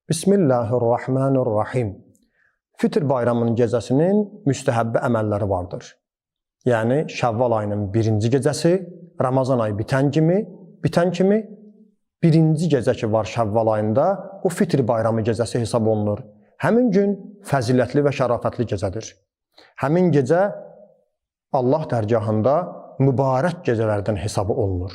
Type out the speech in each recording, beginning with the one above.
Bismillahirrahmanirrahim. Fitr bayramının gecəsinin müstəhəbbə əməlləri vardır. Yəni Şəvval ayının birinci gecəsi, Ramazan ayı bitən kimi birinci gecə ki var Şəvval ayında o Fitr bayramı gecəsi hesab olunur. Həmin gün fəzilətli və şərafətli gecədir. Həmin gecə Allah dərgahında mübarək gecələrdən hesabı olunur.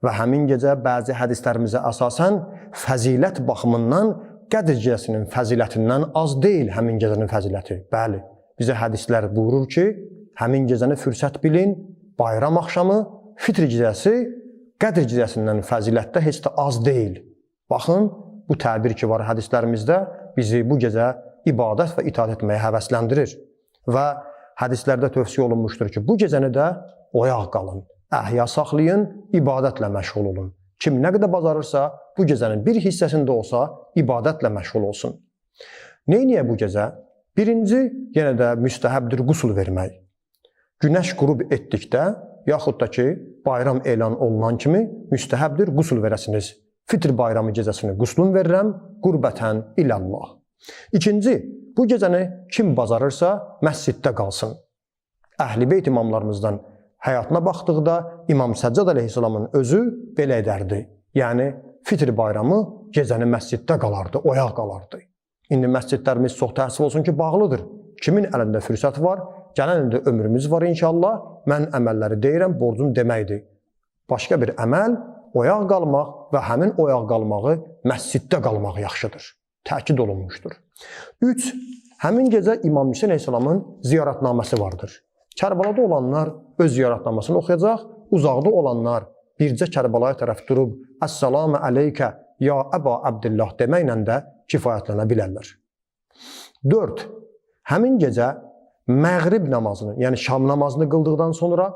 Və həmin gecə bəzi hədislərimizə əsasən fəzilət baxımından Qədr gecəsinin fəzilətindən az deyil həmin gecənin fəziləti. Bəli, bizə hədislər buyurur ki, həmin gecəni fürsət bilin, bayram axşamı, Fitr gecəsi Qədr gecəsindən fəzilətdə heç də az deyil. Baxın, bu təbir ki var hədislərimizdə bizi bu gecə ibadət və itaat etməyə həvəsləndirir. Və hədislərdə tövsiyə olunmuşdur ki, bu gecəni də oyaq qalın, əhya saxlayın, ibadətlə məşğul olun. Kim nə qədər bacarırsa, bu gecənin bir hissəsində olsa, ibadətlə məşğul olsun. Neyniyə bu gecə? Birinci, yenə də müstəhəbdir qusul vermək. Günəş qürub etdikdə, yaxud da ki, bayram elan olunan kimi müstəhəbdir qusul verəsiniz. Fitr bayramı gecəsini quslun verirəm, qurbətən illallah. İkinci, bu gecəni kim bacarırsa, məsciddə qalsın. Əhl-i Beyt imamlarımızdan həyatına baxdıqda İmam Səccad əleyhissalamın özü belə edərdi. Yəni, Fitr bayramı gecəni məsciddə qalardı, oyaq qalardı. İndi məscidlərimiz çox təəssüf olsun ki, bağlıdır. Kimin əlində fürsət var? Gələn ildə ömrümüz var inşallah. Mən əməlləri deyirəm, borcum deməkdir. Başqa bir əməl, oyaq qalmaq və həmin oyaq qalmağı məsciddə qalmaq yaxşıdır. Təkid olunmuşdur. 3. Həmin gecə İmam Hüseyn əleyhissalamın ziyarətnaməsi vardır. Kərbalada olanlar öz ziyarətnamasını oxuyacaq, uzaqda olanlar bircə Kərbalaya tərəf durub Əssalamu aleykə ya Əba Abdillah deməklə də kifayətlənə bilərlər. 4. Həmin gecə məğrib namazını, yəni şam namazını qıldıqdan sonra,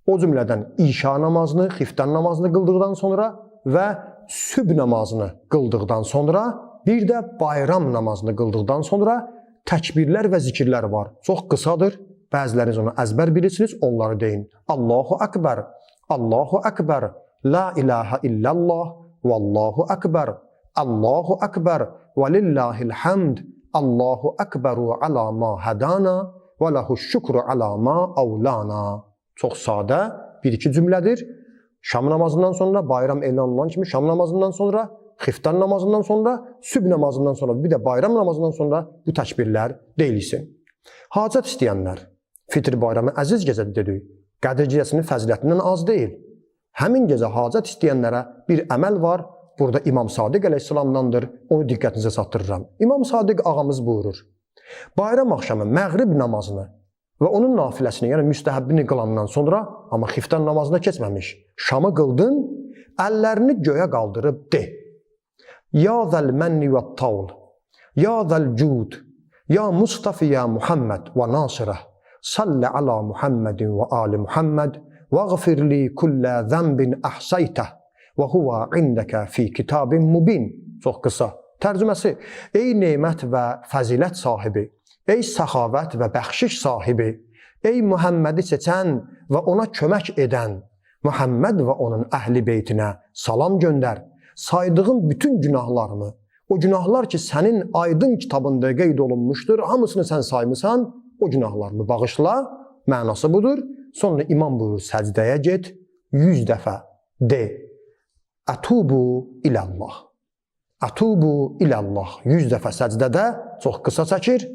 o cümlədən işa namazını, xiftən namazını qıldıqdan sonra və sübh namazını qıldıqdan sonra, bir də bayram namazını qıldıqdan sonra təkbirlər və zikirlər var. Çox qısadır. Bəziləriniz onu əzbər bilirsiniz, onları deyin. Allahu Akbar, Allahu Akbar, La ilahe illallah, Vallahu Akbar, Allahu Akbar, və lillahil hamd, Allahu Akbaru ala ma hadana, və lahu şükru ala ma avlana. Çox sadə bir-iki cümlədir. Şam namazından sonra, bayram elan olunan kimi şam namazından sonra, xiftan namazından sonra, sübh namazından sonra, bir də bayram namazından sonra bu təkbirlər deyilsin. Hacət istəyənlər, Fitr bayramı əziz gecədir dedik. Qədr gecəsinin fəzilətindən az deyil. Həmin gecə hacət istəyənlərə bir əməl var. Burada İmam Sadiq əleyhissalamdandır. Onu diqqətinizə çatdırıram. İmam Sadiq ağamız buyurur. Bayram axşamı məğrib namazını və onun nafiləsini, yəni müstəhəbbini qılandan sonra, amma xiftan namazına keçməmiş, şamı qıldın, əllərini göyə qaldırıb de. Ya zəl mənni və tavl, ya zəl cud, ya Mustafiyə Muhammed və Nasirə, salli ala Muhammedin və ali Muhammed, vəğfir li kullə zənbin əhsəytəh, və huvə indəkə fi kitabin mubin. Çox qısa. Tərcüməsi, ey neymət və fəzilət sahibi, ey səxavət və bəxşiş sahibi, ey Muhammədi seçən və ona kömək edən, Muhammed və onun əhli beytinə salam göndər. Saydığın bütün günahlarını, o günahlar ki sənin aydın kitabında qeyd olunmuşdur, hamısını sən saymısan, o günahlarını bağışla, mənası budur. Sonra imam buyurur, səcdəyə get, 100 dəfə de, ətubu ilallah. Ətubu ilallah. 100 dəfə səcdədə çox qısa çəkir,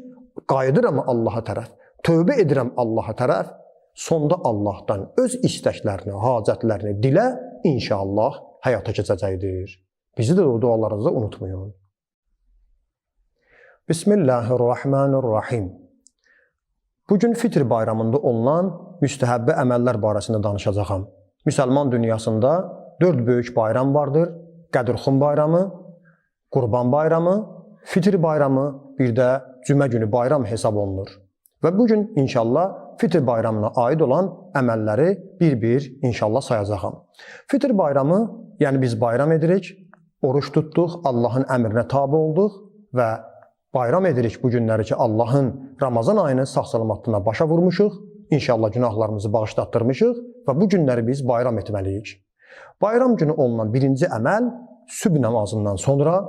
qayıdıram Allaha tərəf, tövbə edirəm Allaha tərəf, sonda Allahdan öz istəklərini, hacətlərini dilə, inşallah həyata keçəcəkdir. Bizi də o dualarınızı unutmayın. Bismillahirrahmanirrahim. Bugün Fitr bayramında olunan müstəhəbbə əməllər barəsində danışacağam. Müsəlman dünyasında 4 böyük bayram vardır. Qədrxum bayramı, Qurban bayramı, Fitr bayramı, bir də cümə günü bayram hesab olunur. Və bugün inşallah Fitr bayramına aid olan əməlləri bir-bir inşallah sayacağam. Fitr bayramı, yəni biz bayram edirik, oruç tutduq, Allahın əmrinə tabi olduq və bayram edirik bu günləri ki, Allahın Ramazan ayını sağ-salamatına başa vurmuşuq, inşallah günahlarımızı bağışlatdırmışıq və bu günləri biz bayram etməliyik. Bayram günü olunan birinci əməl sübh namazından sonra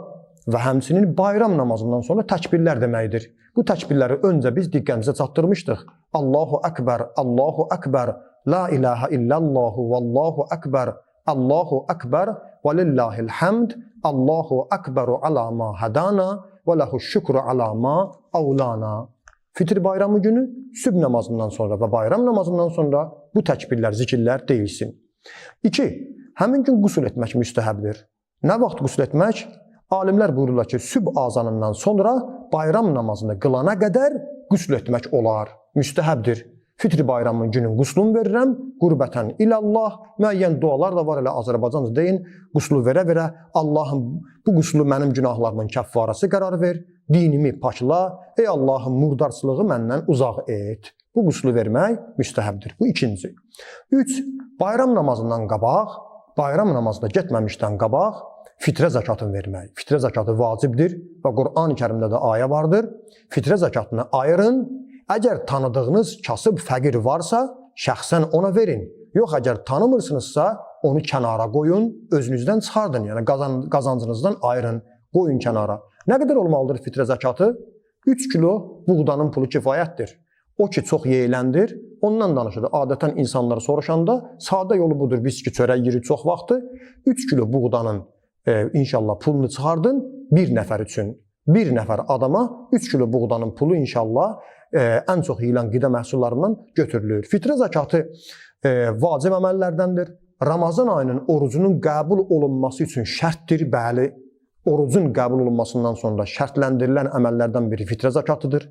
və həmçinin bayram namazından sonra təkbirlər deməkdir. Bu təkbirləri öncə biz diqqətinizə çatdırmışdıq. Allahu Akbar, Allahu Akbar, La ilahe illallahu, Vallahu Akbar, Allahu Akbar, və lillahil hamd, Allahu Akbaru ala ma hadana, və lehu şükru ala ma avlana. Fitr bayramı günü sübh namazından sonra və bayram namazından sonra bu təkbirlər, zikirlər deyilsin. 2. Həmin gün qüsl etmək müstəhəbdir. Nə vaxt qüsl etmək? Alimlər buyururlar ki, sübh azanından sonra bayram namazını qılana qədər qüsl etmək olar, müstəhəbdir. Fitr bayramının günün quslunu verirəm, qurbətən ilallah, müəyyən dualar da var, elə Azərbaycanca deyin, quslu verə-verə, Allahım bu quslu mənim günahlarımın kəffarəsi qərar ver, dinimi pakla, ey Allahım murdarçılığı məndən uzaq et. Bu quslu vermək müstəhəbdir. Bu ikinci. 3. Bayram namazından qabaq, bayram namazına getməmişdən qabaq, fitrə zəkatını vermək. Fitrə zəkatı vacibdir və Qur'an-ı Kərimdə də ayə vardır. Fitrə zəkatını ayırın. Əgər tanıdığınız kasıb fəqir varsa, şəxsən ona verin. Yox, əgər tanımırsınızsa, onu kənara qoyun, özünüzdən çıxardın. Yəni qazancınızdan ayırın, qoyun kənara. Nə qədər olmalıdır fitrə zəkatı? 3 kilo buğdanın pulu kifayətdir. O ki, çox yeyiləndir. Ondan danışır. Adətən insanları soruşanda, sadə yolu budur. Biz ki, çörək yirik çox vaxtı. 3 kilo buğdanın inşallah pulunu çıxardın bir nəfər üçün. Bir nəfər adama 3 kilo buğdanın pulu inşallah ən çox yeyilən qida məhsullarından götürülür. Fitrə zəkatı vacib əməllərdəndir. Ramazan ayının orucunun qəbul olunması üçün şərtdir, bəli. Orucun qəbul olunmasından sonra şərtləndirilən əməllərdən biri fitrə zəkatıdır.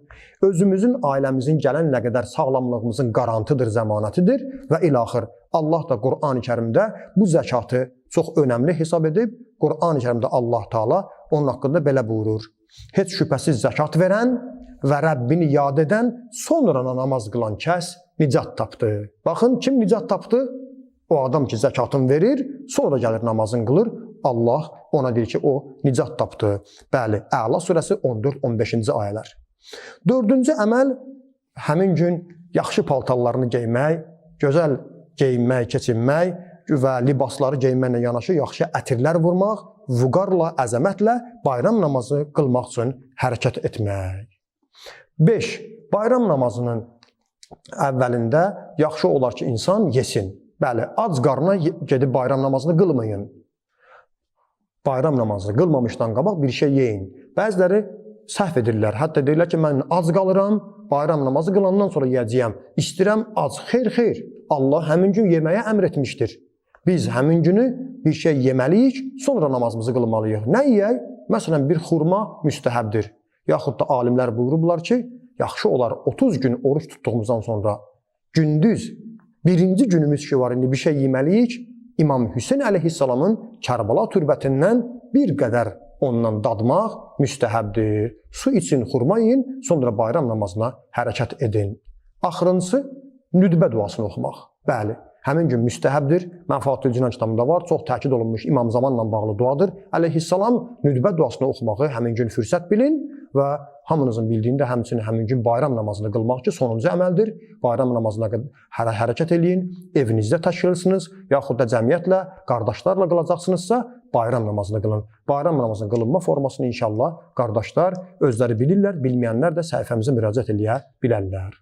Özümüzün, ailəmizin gələn nə qədər sağlamlığımızın qarantıdır, zəmanətidir və ilaxır. Allah da Qur'an-ı Kərimdə bu zəkatı çox önəmli hesab edib. Qur'an-ı Kərimdə Allah Taala onun haqqında belə buyurur. Heç şübhəsiz zəkat verən və Rəbbini yad edən, sonra namaz qılan kəs nicat tapdı. Baxın, kim nicat tapdı? O adam ki, zəkatını verir, sonra gəlir namazını qılır. Allah ona deyir ki, o nicat tapdı. Bəli, Əla surəsi 14-15-ci ayələr. 4-cü əməl, həmin gün yaxşı paltarlarını geymək, gözəl geyinmək, keçinmək və libasları geyməklə yanaşı yaxşı ətirlər vurmaq, vüqarla, əzəmətlə bayram namazı qılmaq üçün hərəkət etmək. 5. Bayram namazının əvvəlində yaxşı olar ki, insan yesin. Bəli, ac qarnına gedib bayram namazını qılmayın. Bayram namazını qılmamışdan qabaq bir şey yeyin. Bəziləri səhv edirlər. Hətta deyirlər ki, mən ac qalıram, bayram namazı qılandan sonra yeyəcəyəm. İstəyirəm ac. Xeyr. Allah həmin gün yeməyə əmr etmişdir. Biz həmin günü bir şey yeməliyik, sonra namazımızı qılmalıyıq. Nə yeyək? Məsələn, bir xurma müstəhəbdir. Yaxud da alimlər buyurublar ki, yaxşı olar 30 gün oruç tutduğumuzdan sonra gündüz, birinci günümüz ki var, indi bir şey yeməliyik, İmam Hüseyin əleyhissalamın Kərbala türbətindən bir qədər ondan dadmaq müstəhəbdir. Su için, xurma yiyin, sonra bayram namazına hərəkət edin. Axırıncısı, nüdbə duasını oxumaq. Bəli, həmin gün müstəhəbdir. Mənfaatül Cinan kitabında var, çox təkid olunmuş İmam Zamanla bağlı duadır. Əleyhissalam nüdbə duasını oxumağı həmin gün fürsət bilin və hamınızın bildiyində həmçinin həmin gün bayram namazını qılmaq ki, sonuncu əməldir. Bayram namazına hərəkət eləyin, evinizdə təşkilsiniz, yaxud da cəmiyyətlə, qardaşlarla qılacaqsınızsa, bayram namazını qılın. Bayram namazının qılınma formasını inşallah qardaşlar özləri bilirlər, bilməyənlər də səhifəmizə müraciət eləyə bilərlər.